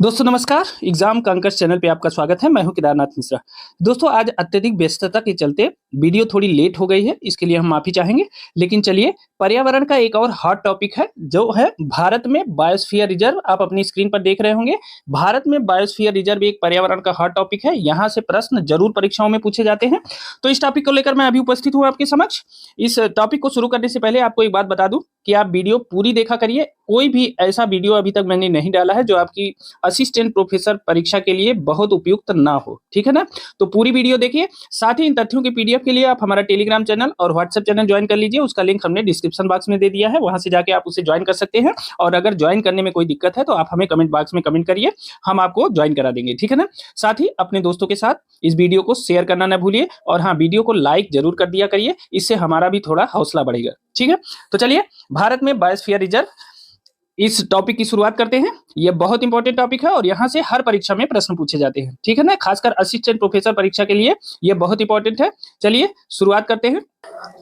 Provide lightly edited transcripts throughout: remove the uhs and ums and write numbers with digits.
दोस्तों नमस्कार, exam कांकर्स channel पे आपका स्वागत है। मैं हूं केदारनाथ मिश्रा। दोस्तों आज अत्यधिक व्यस्तता के चलते वीडियो थोड़ी लेट हो गई है, इसके लिए हम माफी चाहेंगे। लेकिन चलिए, पर्यावरण का एक और हॉट टॉपिक है जो है भारत में बायोस्फीयर रिजर्व। आप अपनी स्क्रीन पर देख रहे होंगे, भारत में बायोस्फीयर रिजर्व एक पर्यावरण का हॉट टॉपिक है। यहाँ से प्रश्न जरूर परीक्षाओं में पूछे जाते हैं। तो इस टॉपिक को लेकर मैं अभी उपस्थित हूँ आपके समक्ष। इस टॉपिक को शुरू करने से पहले आपको एक बात बता दूं कि आप वीडियो पूरी देखा करिए। कोई भी ऐसा वीडियो अभी तक मैंने नहीं डाला है जो आपकी असिस्टेंट प्रोफेसर परीक्षा के लिए बहुत उपयुक्त ना हो, ठीक है ना। तो पूरी वीडियो देखिए। साथ ही इन तथ्यों की पीडीएफ के लिए आप हमारा टेलीग्राम चैनल और व्हाट्सएप चैनल ज्वाइन कर लीजिए। उसका लिंक हमने डिस्क्रिप्शन बॉक्स में दे दिया है, वहां से जाके आप उसे ज्वाइन कर सकते हैं। और अगर ज्वाइन करने में कोई दिक्कत है तो आप हमें कमेंट बॉक्स में कमेंट करिए, हम आपको ज्वाइन करा देंगे, ठीक है ना। साथ ही अपने दोस्तों के साथ इस वीडियो को शेयर करना ना भूलिए। और हाँ, वीडियो को लाइक जरूर कर दिया करिए, इससे हमारा भी थोड़ा हौसला बढ़ेगा, ठीक है। तो चलिए, भारत में बायोस्फीयर रिजर्व, इस टॉपिक की शुरुआत करते हैं। यह बहुत इंपॉर्टेंट टॉपिक है और यहाँ से हर परीक्षा में प्रश्न पूछे जाते हैं, ठीक है ना। खासकर असिस्टेंट प्रोफेसर परीक्षा के लिए यह बहुत इंपॉर्टेंट है। चलिए शुरुआत करते हैं।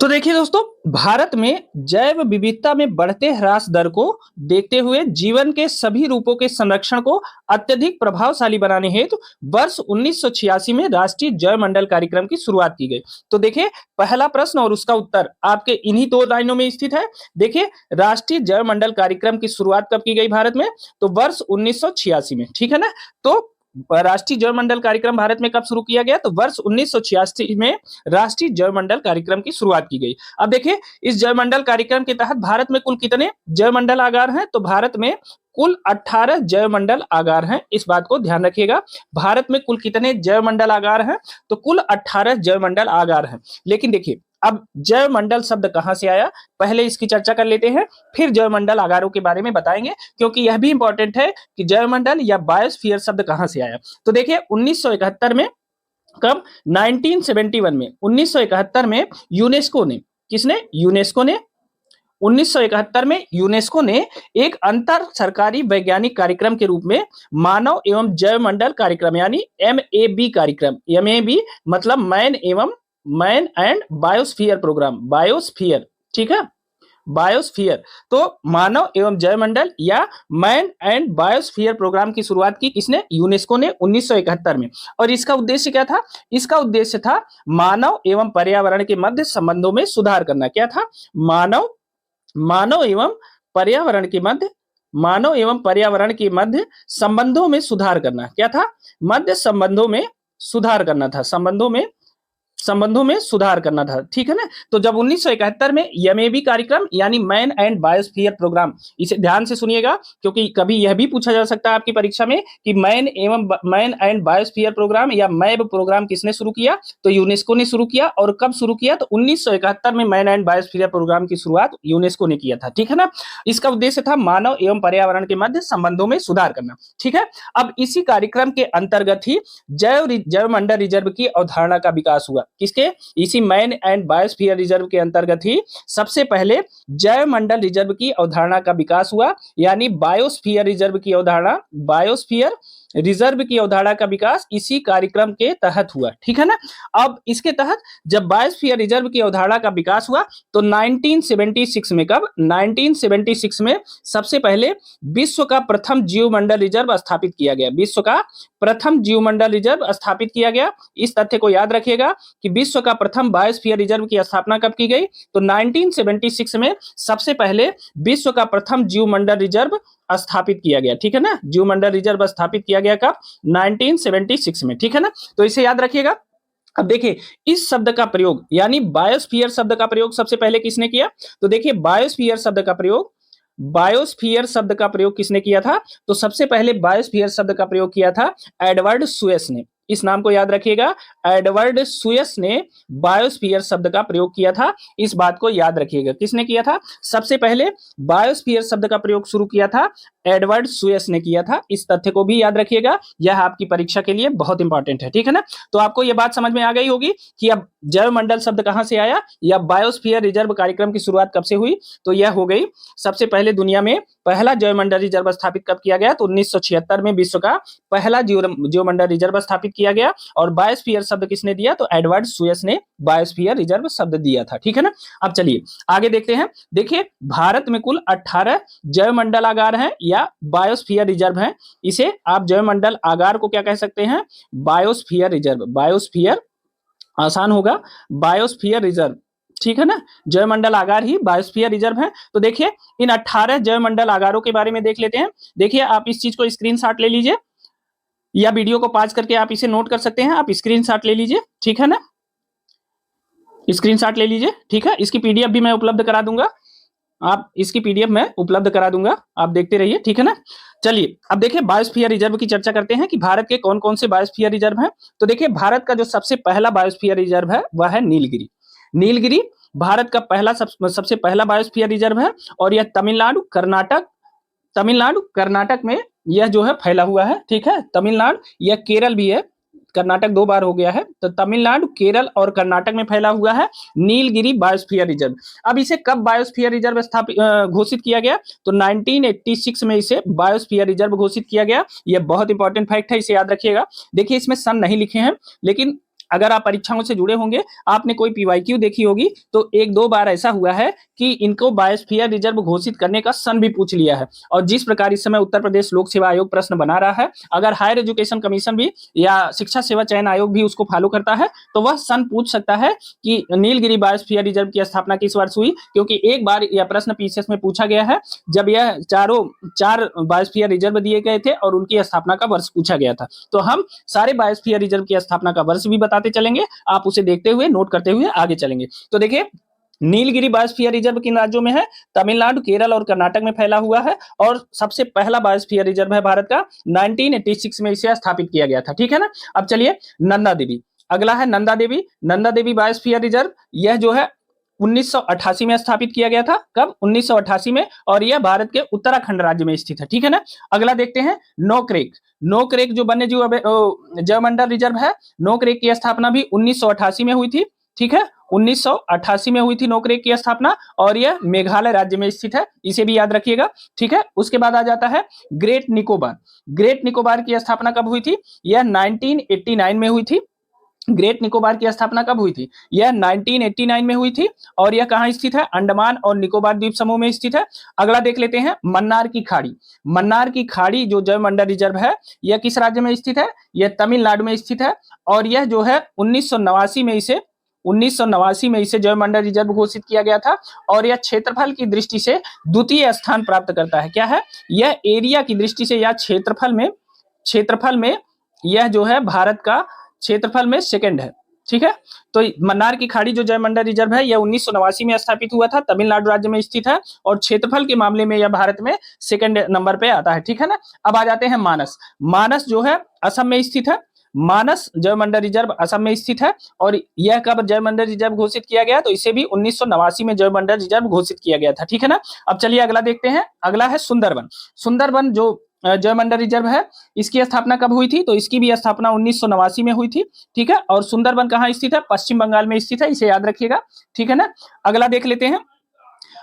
तो देखिए दोस्तों, भारत में जैव विविधता में बढ़ते ह्रास दर को देखते हुए जीवन के सभी रूपों के संरक्षण को अत्यधिक प्रभावशाली बनाने हेतु वर्ष 1986 में राष्ट्रीय जैव मंडल कार्यक्रम की शुरुआत की गई। तो देखिए, पहला प्रश्न और उसका उत्तर आपके इन्हीं दो लाइनों में स्थित है। देखिए, राष्ट्रीय जैव मंडल कार्यक्रम की शुरुआत कब की गई भारत में? तो वर्ष 1986 में, ठीक है ना। तो राष्ट्रीय जैव मंडल कार्यक्रम भारत में कब शुरू किया गया? तो वर्ष 1986 में राष्ट्रीय जैव मंडल कार्यक्रम की शुरुआत की गई। अब देखिए, इस जैव मंडल कार्यक्रम के तहत भारत में कुल कितने जैव मंडल आगार हैं? तो भारत में कुल 18 जैव मंडल आगार हैं। इस बात को ध्यान रखिएगा, भारत में कुल कितने जैव मंडल आगार हैं? तो कुल 18 जैव मंडल आगार हैं। लेकिन देखिए, अब जैव मंडल शब्द कहां से आया, पहले इसकी चर्चा कर लेते हैं, फिर जैव मंडल आगारों के बारे में बताएंगे, क्योंकि यह भी इंपॉर्टेंट है कि जैव मंडल या बायोस्फीयर शब्द कहां से आया। तो देखिए, 1971 में, कब? 1971 में, 1971 में यूनेस्को ने, किसने? यूनेस्को ने 1971 में यूनेस्को ने एक अंतर सरकारी वैज्ञानिक कार्यक्रम के रूप में मानव एवं जैव मंडल कार्यक्रम यानी MAB कार्यक्रम, MAB मतलब man and biosphere programme, biosphere, ठीक है, बायोस्फीयर। तो मानव एवं जैव मंडल या मैन एंड बायोस्फीयर प्रोग्राम की शुरुआत की किसने? यूनेस्को ने 1971 में। और इसका उद्देश्य क्या था? इसका उद्देश्य था मानव एवं पर्यावरण के मध्य संबंधों में सुधार करना। क्या था? मानव एवं पर्यावरण के मध्य, मानव एवं पर्यावरण के मध्य संबंधों में सुधार करना। क्या था? मध्य संबंधों में सुधार करना था, संबंधों में सुधार करना था, ठीक है ना। तो जब 1971 में MAB कार्यक्रम यानी मैन एंड बायोस्फीयर प्रोग्राम, इसे ध्यान से सुनिएगा क्योंकि कभी यह भी पूछा जा सकता है आपकी परीक्षा में कि मैन एंड बायोस्फीयर प्रोग्राम या मैब प्रोग्राम किसने शुरू किया? तो यूनेस्को ने शुरू किया। और कब शुरू किया? तो 1971 में मैन एंड बायोस्फीयर प्रोग्राम की शुरुआत यूनेस्को ने किया था, ठीक है ना। इसका उद्देश्य था मानव एवं पर्यावरण के मध्य संबंधों में सुधार करना, ठीक है। अब इसी कार्यक्रम के अंतर्गत ही जैव मंडल रिजर्व की अवधारणा का विकास हुआ। किसके? इसी मैन एंड बायोस्फीयर रिजर्व के अंतर्गत ही सबसे पहले जैव मंडल रिजर्व की अवधारणा का विकास हुआ, यानी बायोस्फीयर रिजर्व की अवधारणा, बायोस्फीयर रिजर्व की अवधारणा का विकास इसी कार्यक्रम के तहत हुआ, ठीक है ना। अब इसके तहत जब बायोस्फीयर रिजर्व की अवधारणा का विकास हुआ तो 1976 में, कब? 1976 में सबसे पहले विश्व का प्रथम जीवमंडल रिजर्व स्थापित किया गया। विश्व का प्रथम जीवमंडल रिजर्व स्थापित किया गया। इस तथ्य को याद रखिएगा कि विश्व का प्रथम बायोस्फीयर रिजर्व की स्थापना कब की गई? तो 1976 में सबसे पहले विश्व का प्रथम जीवमंडल रिजर्व स्थापित किया गया, ठीक है ना। जीवमंडल रिजर्व स्थापित किया गया कब? 1976 में, ठीक है ना। तो इसे याद रखिएगा। अब देखिए, इस शब्द का प्रयोग यानी बायोस्फीयर शब्द का प्रयोग सबसे पहले किसने किया? तो देखिए, बायोस्फीयर शब्द का प्रयोग किसने किया था? तो सबसे पहले बायोस्फीयर शब्द का प्रयोग किया था एडवर्ड सुयस ने। इस नाम को याद रखिएगा, एडवर्ड सुयस ने बायोस्फीयर शब्द का प्रयोग किया था। इस बात को याद रखिएगा, किसने किया था? सबसे पहले बायोस्फीयर शब्द का प्रयोग शुरू किया था एडवर्ड सुयस ने किया था। इस तथ्य को भी याद रखिएगा, यह आपकी परीक्षा के लिए बहुत इंपॉर्टेंट है, ठीक है ना। तो आपको यह बात समझ में आ गई होगी कि अब जैव मंडल शब्द कहां से आया या बायोस्फीयर रिजर्व कार्यक्रम की शुरुआत कब से हुई। तो यह हो गई, सबसे पहले दुनिया में पहला जैव मंडल रिजर्व स्थापित कब किया गया? तो 1976 में विश्व का पहला जीव मंडल रिजर्व स्थापित किया गया। और बायोस्फीयर शब्द किसने दिया? तो एडवर्ड सुयस ने बायोस्फीयर रिजर्व शब्द दिया था, ठीक है ना। अब चलिए आगे देखते हैं। देखिए, भारत में कुल 18 जैव मंडल आगार हैं या या बायोस्फीयर रिजर्व है। इसे आप जैवमंडल आगार को क्या कह सकते हैं? Biosphere reserve. बायोस्फीयर आसान होगा, बायोस्फीयर रिजर्व, ठीक है ना। जैवमंडल आगार ही बायोस्फीयर रिजर्व है। तो देखिए इन 18 जैवमंडल आगारों के बारे में देख लेते हैं। देखिए आप इस चीज को स्क्रीनशॉट ले लीजिए या वीडियो को पॉज करके आप इसे नोट कर सकते हैं। आप स्क्रीनशॉट ले लीजिए, ठीक है ना, स्क्रीनशॉट ले लीजिए, ठीक है। इसकी पीडीएफ भी मैं उपलब्ध करा दूंगा, आप इसकी पीडीएफ मैं उपलब्ध करा दूंगा, आप देखते रहिए, ठीक है ना। चलिए अब देखिए बायोस्फीयर रिजर्व की चर्चा करते हैं कि भारत के कौन कौन से बायोस्फीयर रिजर्व हैं। तो देखिए भारत का जो सबसे पहला बायोस्फीयर रिजर्व है वह है नीलगिरी। नीलगिरी भारत का पहला सबसे पहला बायोस्फीयर रिजर्व है और यह तमिलनाडु कर्नाटक में यह जो है फैला हुआ है, ठीक है। तमिलनाडु, यह केरल भी है, कर्नाटक 2 बार हो गया है, तो तमिलनाडु, केरल और कर्नाटक में फैला हुआ है नीलगिरी बायोस्फीयर रिजर्व। अब इसे कब बायोस्फीयर रिजर्व घोषित किया गया? तो 1986 में इसे बायोस्फीयर रिजर्व घोषित किया गया। यह बहुत इंपॉर्टेंट फैक्ट है, इसे याद रखिएगा। देखिए इसमें सन नहीं लिखे हैं, लेकिन अगर आप परीक्षाओं से जुड़े होंगे, आपने कोई पीवाईक्यू देखी होगी, तो 1-2 बार ऐसा हुआ है कि इनको बायोस्फीयर रिजर्व घोषित करने का सन भी पूछ लिया है। और जिस प्रकार इस समय उत्तर प्रदेश लोक सेवा आयोग प्रश्न बना रहा है, अगर हायर एजुकेशन कमीशन भी या शिक्षा सेवा चयन आयोग भी उसको फॉलो करता है, तो वह सन पूछ सकता है कि नीलगिरी बायोस्फीयर रिजर्व की स्थापना किस वर्ष हुई। क्योंकि एक बार यह प्रश्न पीसीएस में पूछा गया है, जब यह चार बायोस्फीयर रिजर्व दिए गए थे और उनकी स्थापना का वर्ष पूछा गया था। तो हम सारे बायोस्फीयर रिजर्व की स्थापना का वर्ष भी बताते चलेंगे, आप उसे देखते हुए नोट करते हुए आगे चलेंगे। तो देखिए नीलगिरी बायोस्फीयर रिजर्व किन राज्यों में है? तमिलनाडु, केरल और कर्नाटक में फैला हुआ है और सबसे पहला बायोस्फीयर रिजर्व है भारत का। 1986 में इसे स्थापित किया गया था, ठीक है ना। अब चलिए नंदा देवी, अगला है नंदा देवी। नंदा देवी बायोस्फीयर रिजर्व, यह जो है 1988 में स्थापित किया गया था। कब? 1988 में, और यह भारत के उत्तराखंड राज्य में स्थित है, ठीक है ना। अगला देखते हैं नोकरेक। नोकरेक जो वन्य जीव जैवमंडल रिजर्व है, नोकरेक की स्थापना भी 1988 में हुई थी, ठीक है। 1988 में हुई थी नोकरेक की स्थापना और यह मेघालय राज्य में स्थित है, इसे भी याद रखिएगा, ठीक है। उसके बाद आ जाता है ग्रेट निकोबार। ग्रेट निकोबार की स्थापना कब हुई थी? यह 1989 में हुई थी। ग्रेट निकोबार की स्थापना कब हुई थी? यह 1989 में हुई थी और यह कहां स्थित है? अंडमान और निकोबार द्वीप समूह में स्थित है। अगला देख लेते हैं मन्नार की खाड़ी। मन्नार की खाड़ी जो जैवमंडल रिजर्व है, यह किस राज्य में स्थित है? यह तमिलनाडु में स्थित है और यह जो है 1989 में इसे जैवमंडल रिजर्व घोषित किया गया था और यह क्षेत्रफल की दृष्टि से द्वितीय स्थान प्राप्त करता है। क्या है? यह एरिया की दृष्टि से या क्षेत्रफल में यह जो है भारत का क्षेत्रफल में सेकंड है, ठीक है। तो मन्नार की खाड़ी जो जैवमंडल रिजर्व है, यह 1989 में स्थापित हुआ था, तमिलनाडु राज्य में स्थित है और क्षेत्रफल के मामले में यह भारत में सेकंड नंबर पे आता है, ठीक है ना। अब आ जाते हैं मानस। मानस जो है असम में स्थित है। मानस जैवमंडल रिजर्व असम में स्थित है और यह कब जैवमंडल रिजर्व घोषित किया गया? तो इसे भी 1989 में जैवमंडल रिजर्व घोषित किया गया था, ठीक है ना। अब चलिए अगला देखते हैं, अगला है सुंदरवन। सुंदरवन जो जैवमंडल रिजर्व है, इसकी स्थापना कब हुई थी? तो इसकी भी स्थापना 1989 में हुई थी, ठीक है। और सुंदरवन कहाँ स्थित है? पश्चिम बंगाल में स्थित है, इसे याद रखिएगा, ठीक है ना। अगला देख लेते हैं,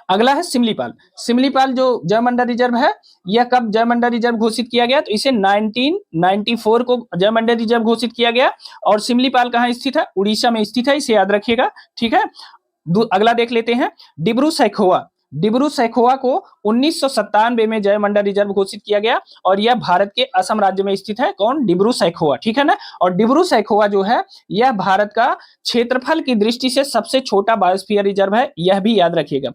अगला है सिमलीपाल। सिमलीपाल जो जैवमंडल रिजर्व है, यह कब जैवमंडल रिजर्व घोषित किया गया? तो इसे 1994 को जैवमंडल रिजर्व घोषित किया गया और सिमलीपाल कहाँ स्थित है? उड़ीसा में स्थित है, इसे याद रखिएगा, ठीक है। अगला देख लेते हैं डिब्रू सैखोवा। डिब्रू सैखोवा को 1997 में जैवमंडल रिजर्व घोषित किया गया और यह भारत के असम राज्य में स्थित है। कौन? डिब्रू सैखोवा, ठीक है ना। और डिब्रू सैखोवा जो है, यह भारत का क्षेत्रफल की दृष्टि से सबसे छोटा बायोस्फीयर रिजर्व है, यह भी याद रखिएगा।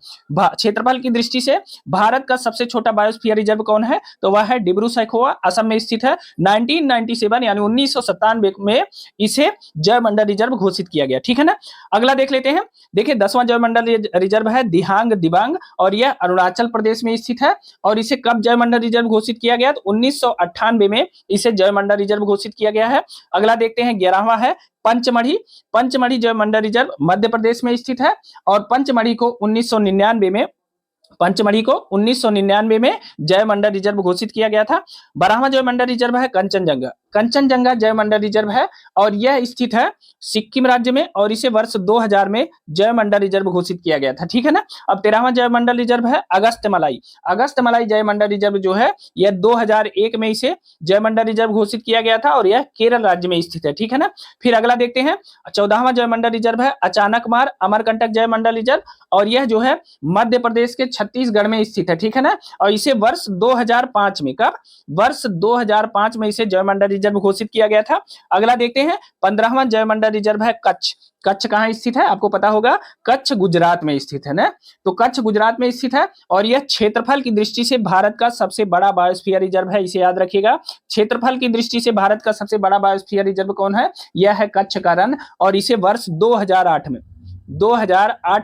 क्षेत्रफल की दृष्टि से भारत का सबसे छोटा बायोस्फीयर रिजर्व कौन है? तो वह है डिब्रू सैखोवा, असम में स्थित है। 1997 यानी 1997 में इसे जैवमंडल रिजर्व घोषित किया गया, ठीक है ना। अगला देख लेते हैं, देखिए 10वां जैवमंडल रिजर्व है दिहांग दिबांग और यह अरुणाचल प्रदेश में स्थित है और इसे कब जैवमंडल रिजर्व घोषित किया गया? तो 1998 में इसे जैवमंडल रिजर्व घोषित किया गया है। अगला देखते हैं 11वां है पंचमढ़ी। पंचमढ़ी जैवमंडल रिजर्व मध्य प्रदेश में स्थित है और पंचमढ़ी को 1999 में जैवमंडल रिजर्व घोषित किया गया था। 12वां जैवमंडल रिजर्व है कंचनजंगा। कंचनजंगा जैवमंडल रिजर्व है और यह स्थित है सिक्किम राज्य में और इसे वर्ष 2000 में जैवमंडल रिजर्व घोषित किया गया था। ठीक है ना। अब 13वां जैवमंडल रिजर्व है अगस्त्यमलाई। अगस्त्यमलाई जैवमंडल रिजर्व जो है यह 2001 में इसे जैवमंडल रिजर्व घोषित किया गया था और यह केरल राज्य में स्थित है। ठीक है ना। फिर अगला देखते हैं 14वां जैवमंडल रिजर्व है अचानकमार अमरकंटक जैवमंडल रिजर्व और यह जो है मध्य प्रदेश के छत्तीसगढ़ में स्थित है। ठीक है ना। और इसे वर्ष 2005 में, कब, वर्ष 2005 में इसे जैवमंडल रिजर्व घोषित किया गया था। अगला देखते हैं 15वां जैवमंडल रिजर्व है कच्छ। कच्छ कहाँ स्थित है आपको पता होगा, कच्छ गुजरात में स्थित है ना। तो कच्छ गुजरात में स्थित है और यह क्षेत्रफल की दृष्टि से भारत का सबसे बड़ा बायोस्फीयर रिजर्व है, इसे याद रखिएगा। क्षेत्रफल की दृष्टि से भारत का सबसे बड़ा बायोस्फीयर रिजर्व कौन है, यह है कच्छ का रण और इसे वर्ष 2008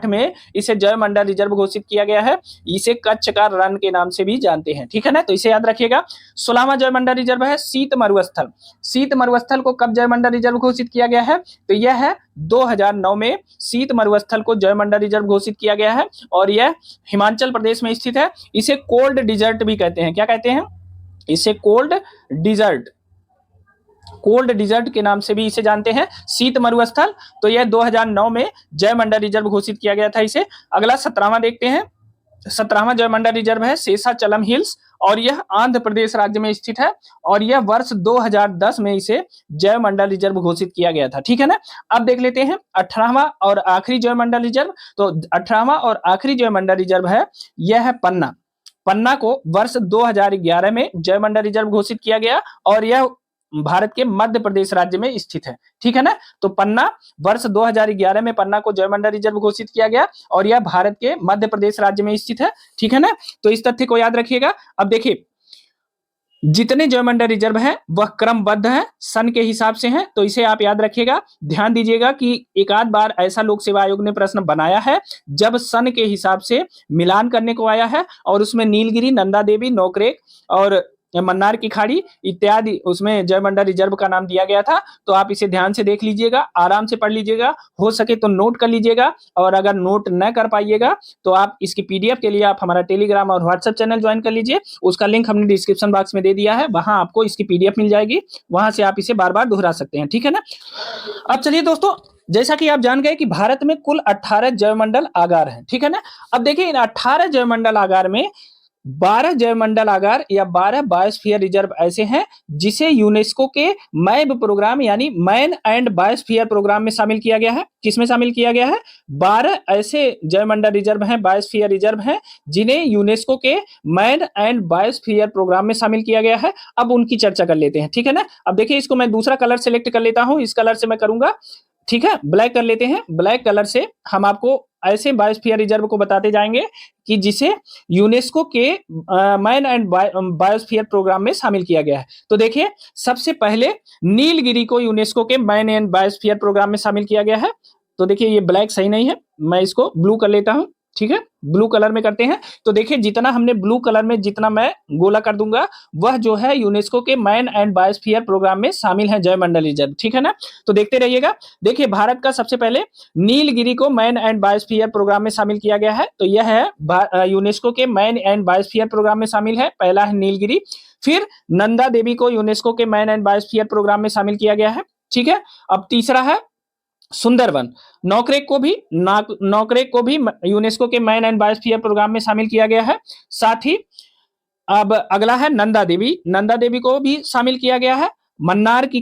में इसे जैवमंडल रिजर्व घोषित किया गया है। इसे कच्छ का रण के नाम से भी जानते हैं। ठीक है ना। तो इसे याद रखिएगा। 16वां जैवमंडल रिजर्व है शीत मरुस्थल। शीत मरुस्थल को कब जैवमंडल रिजर्व घोषित किया गया है, तो यह है 2009 में शीत मरुस्थल को जैवमंडल रिजर्व घोषित किया गया है और यह हिमाचल प्रदेश में स्थित है। इसे कोल्ड डिजर्ट भी कहते हैं। क्या कहते हैं, इसे कोल्ड डिजर्ट, कोल्ड डिजर्ट के नाम से भी इसे जानते हैं, शीत मरुस्थल। तो यह 2009 में जैवमंडल रिजर्व घोषित किया गया था इसे। अगला 17वां देखते हैं। 17वां जैवमंडल रिजर्व है शेषाचलम हिल्स और यह आंध्र प्रदेश राज्य में स्थित है और यह वर्ष 2010 में इसे जैवमंडल रिजर्व घोषित किया गया था। ठीक है ना। अब देख लेते हैं 18वां और आखिरी जैवमंडल रिजर्व। तो 18वां और आखिरी जैवमंडल रिजर्व है यह है पन्ना। पन्ना को वर्ष 2011 में जैवमंडल रिजर्व घोषित किया गया और यह भारत के मध्य प्रदेश राज्य में स्थित है। ठीक है ना। तो पन्ना वर्ष 2011 में पन्ना को जैवमंडल रिजर्व घोषित किया गया और यह भारत के मध्य प्रदेश राज्य में स्थित है। ठीक है ना। तो इस तथ्य को याद रखिएगा। अब देखिए जितने जैवमंडल रिजर्व है वह क्रमबद्ध है, सन के हिसाब से है। तो इसे आप याद रखिएगा। ध्यान दीजिएगा कि एक आध बार ऐसा लोक सेवा आयोग ने प्रश्न बनाया है जब सन के हिसाब से मिलान करने को आया है और उसमें नीलगिरी, नंदा देवी, नोकरेक और मन्नार की खाड़ी इत्यादि उसमें जैवमंडल रिजर्व का नाम दिया गया था। तो आप इसे ध्यान से देख लीजिएगा, आराम से पढ़ लीजिएगा, हो सके तो नोट कर लीजिएगा और अगर नोट न कर पाइएगा तो आप इसकी पीडीएफ के लिए आप हमारा टेलीग्राम और व्हाट्सएप चैनल ज्वाइन कर लीजिए। उसका लिंक हमने डिस्क्रिप्शन बॉक्स में दे दिया है, वहां आपको इसकी पीडीएफ मिल जाएगी, वहां से आप इसे बार बार दोहरा सकते हैं। ठीक है ना। अब चलिए दोस्तों, जैसा कि आप जान गए कि भारत में कुल 18 जैवमंडल आगार हैं। ठीक है ना। अब देखिए इन 18 जैवमंडल आगार में 12 जैवमंडल आगार या 12 बायोस्फीयर रिजर्व ऐसे हैं जिसे यूनेस्को के मैब प्रोग्राम यानी मैन एंड बायोस्फीयर प्रोग्राम में शामिल किया गया है। किसमें शामिल किया गया है, 12 ऐसे जैवमंडल रिजर्व हैं, बायोस्फीयर रिजर्व हैं जिन्हें यूनेस्को के मैन एंड बायोस्फीयर प्रोग्राम में शामिल किया गया है। अब उनकी चर्चा कर लेते हैं। ठीक है ना। अब देखिए इसको मैं दूसरा कलर सेलेक्ट कर लेता हूं, इस कलर से मैं करूंगा। ठीक है, ब्लैक कर लेते हैं। ब्लैक कलर से हम आपको ऐसे बायोस्फीयर रिजर्व को बताते जाएंगे कि जिसे यूनेस्को के मैन एंड बायोस्फीयर प्रोग्राम में शामिल किया गया है। तो देखिए सबसे पहले नीलगिरी को यूनेस्को के मैन एंड बायोस्फीयर प्रोग्राम में शामिल किया गया है। तो देखिए ये ब्लैक सही नहीं है, मैं इसको ब्लू कर लेता हूं। ठीक है, ब्लू कलर में करते हैं। तो देखिए जितना हमने ब्लू कलर में जितना मैं गोला कर दूंगा वह जो है यूनेस्को के मैन एंड बायोस्फीयर प्रोग्राम में शामिल है जैवमंडल रिजर्व। ठीक है ना। तो देखते रहिएगा। देखिए भारत का सबसे पहले नीलगिरी को मैन एंड बायोस्फीयर प्रोग्राम में शामिल किया गया है। तो यह है यूनेस्को के मैन एंड बायोस्फीयर प्रोग्राम में शामिल है। पहला है नीलगिरी। फिर नंदा देवी को यूनेस्को के मैन एंड बायोस्फीयर प्रोग्राम में शामिल किया गया है। ठीक है। अब तीसरा है सुंदरवन। नौकरेक को भी यूनेस्को के मैन एंड बायोस्फीयर प्रोग्राम में शामिल किया गया है। साथ ही अब अगला है नंदा देवी। नंदा देवी को भी शामिल किया गया है। मन्नार की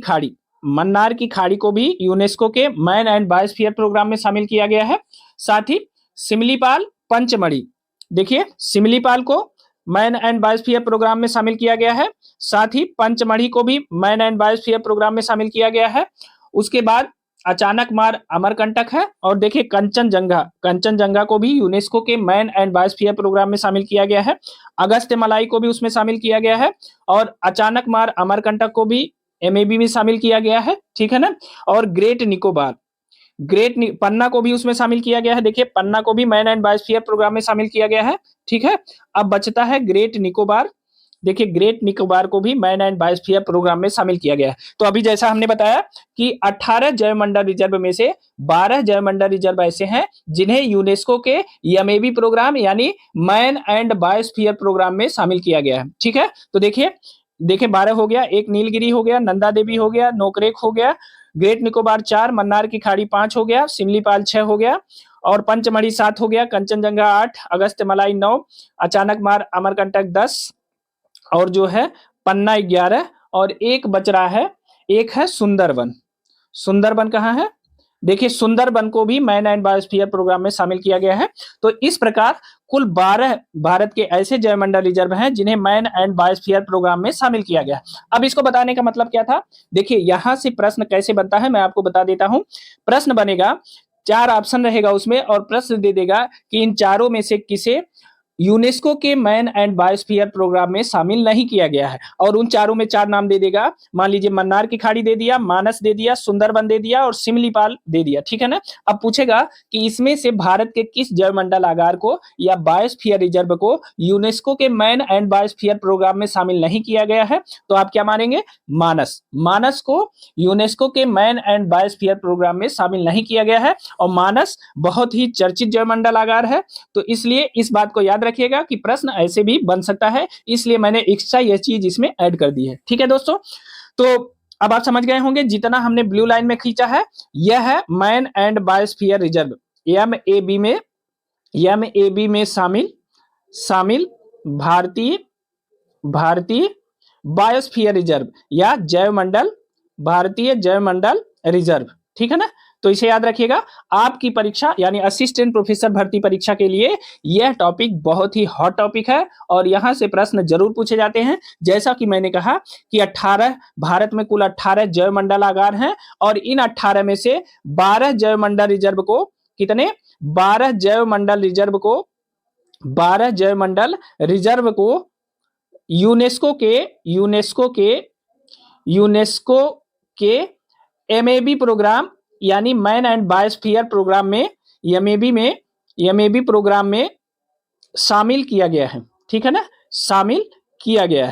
खाड़ी को भी यूनेस्को के मैन एंड बायोस्फीयर प्रोग्राम में शामिल किया गया है। साथ ही सिमलीपाल, पंचमढ़ी, देखिए सिमलीपाल को मैन एंड बायोस्फीयर प्रोग्राम में शामिल किया गया है। साथ ही पंचमढ़ी को भी मैन एंड बायोस्फीयर प्रोग्राम में शामिल किया गया है। उसके बाद अचानकमार अमरकंटक है और देखिए कंचनजंगा को भी यूनेस्को के मैन एंड बायोस्फीयर प्रोग्राम में शामिल किया गया है। अगस्त्यमलाई को भी उसमें शामिल किया गया है और अचानकमार अमरकंटक को भी एमएबी में शामिल किया गया है। ठीक है ना। और पन्ना को भी उसमें शामिल किया गया है। देखिए पन्ना को भी मैन एंड बायोस्फीयर प्रोग्राम में शामिल किया गया है। ठीक है। अब बचता है ग्रेट निकोबार। देखिए ग्रेट निकोबार को भी मैन एंड बायोस्फीयर प्रोग्राम में शामिल किया गया है। तो अभी जैसा हमने बताया कि 18 जैवमंडल रिजर्व में से 12 जैवमंडल रिजर्व ऐसे हैं जिन्हें यूनेस्को के एमएबी प्रोग्राम यानी मैन एंड बायोस्फीयर प्रोग्राम में शामिल किया गया है। ठीक है। तो देखिए देखिए 12 हो गया, एक नीलगिरी हो गया, नंदा देवी हो गया, नोकरेक हो गया, ग्रेट निकोबार 4, मन्नार की खाड़ी 5 हो गया, सिमलीपाल 6 हो गया और पंचमढ़ी 7 हो गया, कंचनजंगा 8, अगस्त मलाई 9, अचानक मार अमरकंटक 10 और जो है पन्ना 11 और एक बच रहा है, एक है सुंदरबन। सुंदरबन कहाँ है? देखिए सुंदरबन को भी मैन एंड बायोस्फीयर प्रोग्राम में शामिल किया गया है। तो इस प्रकार कुल 12 भारत के ऐसे जैवमंडल रिजर्व हैं जिन्हें मैन एंड बायोस्फीयर प्रोग्राम में शामिल किया गया है। अब इसको बताने का मतलब क्या था? देखिए यहां से प्रश्न कैसे बनता है मैं आपको बता देता हूं। प्रश्न बनेगा, 4 ऑप्शन रहेगा उसमें और प्रश्न दे देगा कि इन चारों में से किसे यूनेस्को के मैन एंड बायोस्फीयर प्रोग्राम में शामिल नहीं किया गया है और उन चारों में 4 नाम दे देगा। मान लीजिए मन्नार की खाड़ी दे दिया, मानस दे दिया, सुंदरबन दे दिया और सिमलीपाल दे दिया, ठीक है ना। अब पूछेगा कि इसमें से भारत के किस जैवमंडल आगार को या बायोस्फीयर रिजर्व को यूनेस्को के मैन एंड बायोस्फीयर प्रोग्राम में शामिल नहीं किया गया है, तो आप क्या मानेंगे? मानस। मानस को यूनेस्को के मैन एंड बायोस्फीयर प्रोग्राम में शामिल नहीं किया गया है और मानस बहुत ही चर्चित जैवमंडल आगार है। तो इसलिए इस बात को याद रखिएगा कि प्रश्न ऐसे भी बन सकता है, इसलिए मैंने एक्स्ट्रा यह चीज इसमें ऐड कर दी है, ठीक है दोस्तों। तो अब आप समझ गए होंगे जितना हमने ब्लू लाइन में खींचा है यह है man and biosphere reserve, M A B में शामिल शामिल भारतीय भारतीय बायोस्फीयर रिजर्व या जैवमंडल, भारतीय जैवमंडल रिजर्व, ठीक है ना। तो इसे याद रखिएगा। आपकी परीक्षा यानी असिस्टेंट प्रोफेसर भर्ती परीक्षा के लिए यह टॉपिक बहुत ही हॉट टॉपिक है और यहां से प्रश्न जरूर पूछे जाते हैं। जैसा कि मैंने कहा कि 18 भारत में कुल 18 जैवमंडल आगार हैं और इन 18 में से 12 जैवमंडल रिजर्व को कितने 12 जैवमंडल रिजर्व को 12 जैवमंडल रिजर्व को यूनेस्को के यूनेस्को के यूनेस्को के एमएबी प्रोग्राम यानी मैन एंड बायोस्फीयर प्रोग्राम में एमएबी प्रोग्राम में शामिल किया गया है, ठीक है ना। शामिल किया गया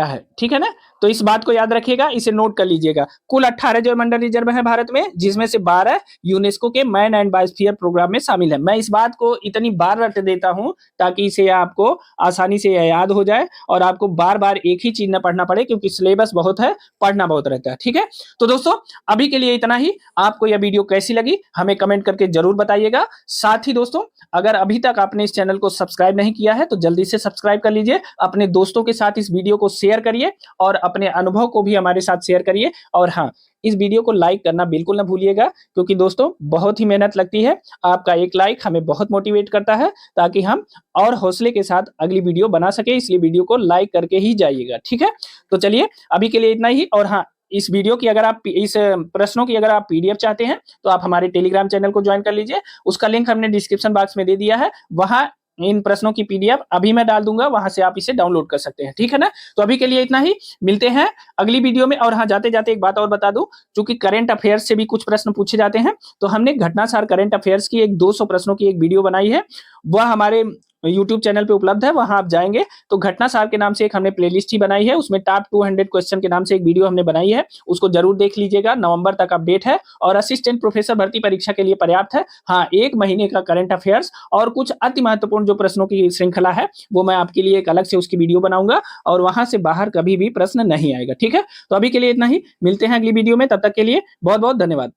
है ठीक है ना। तो इस बात को याद रखिएगा, इसे नोट कर लीजिएगा। कुल 18 जैवमंडल रिजर्व है भारत में जिसमें से 12 यूनेस्को के मैन एंड बायोस्फीयर प्रोग्राम में शामिल है। मैं इस बात को इतनी बार रट देता हूं ताकि इसे आपको आसानी से याद हो जाए और आपको बार बार एक ही चीज न पढ़ना पड़े, क्योंकि सिलेबस बहुत है, पढ़ना बहुत रहता है, ठीक है। तो दोस्तों अभी के लिए इतना ही। आपको यह वीडियो कैसी लगी हमें कमेंट करके जरूर बताइएगा। साथ ही दोस्तों अगर अभी तक आपने इस चैनल को सब्सक्राइब नहीं किया है तो जल्दी से सब्सक्राइब कर लीजिए, अपने दोस्तों के साथ इस वीडियो को शेयर करिए और अपने अनुभव को भी हमारे साथ शेयर करिए। और हाँ, इस वीडियो को लाइक करना बिल्कुल ना भूलिएगा, क्योंकि दोस्तों बहुत ही मेहनत लगती है। आपका एक लाइक हमें बहुत मोटिवेट करता है ताकि हम और हौसले के साथ अगली वीडियो बना सके, इसलिए वीडियो को लाइक करके ही जाइएगा, ठीक है। तो चलिए अभी के लिए इतना ही। और हाँ, इस वीडियो की अगर आप इस प्रश्नों की अगर आप पीडीएफ चाहते हैं तो आप हमारे टेलीग्राम चैनल को ज्वाइन कर लीजिए, उसका लिंक हमने डिस्क्रिप्शन बॉक्स में दे दिया है। वहां इन प्रश्नों की पीडीएफ अभी मैं डाल दूंगा, वहां से आप इसे डाउनलोड कर सकते हैं, ठीक है ना। तो अभी के लिए इतना ही, मिलते हैं अगली वीडियो में। और हाँ, जाते जाते एक बात और बता दूं, चूंकि करंट अफेयर्स से भी कुछ प्रश्न पूछे जाते हैं तो हमने घटनासार करंट अफेयर्स की एक 200 प्रश्नों की एक वीडियो बनाई है, वह हमारे यूट्यूब चैनल पे उपलब्ध है। वहां आप जाएंगे तो घटनासार के नाम से एक हमने प्लेलिस्ट ही बनाई है, उसमें टॉप 200 क्वेश्चन के नाम से एक वीडियो हमने बनाई है, उसको जरूर देख लीजिएगा। नवंबर तक अपडेट है और असिस्टेंट प्रोफेसर भर्ती परीक्षा के लिए पर्याप्त है। हाँ, 1 महीने का करंट अफेयर्स और कुछ अति महत्वपूर्ण जो प्रश्नों की श्रृंखला है वो मैं आपके लिए एक अलग से उसकी वीडियो बनाऊंगा और वहां से बाहर कभी भी प्रश्न नहीं आएगा, ठीक है। तो अभी के लिए इतना ही, मिलते हैं अगली वीडियो में, तब तक के लिए बहुत बहुत धन्यवाद।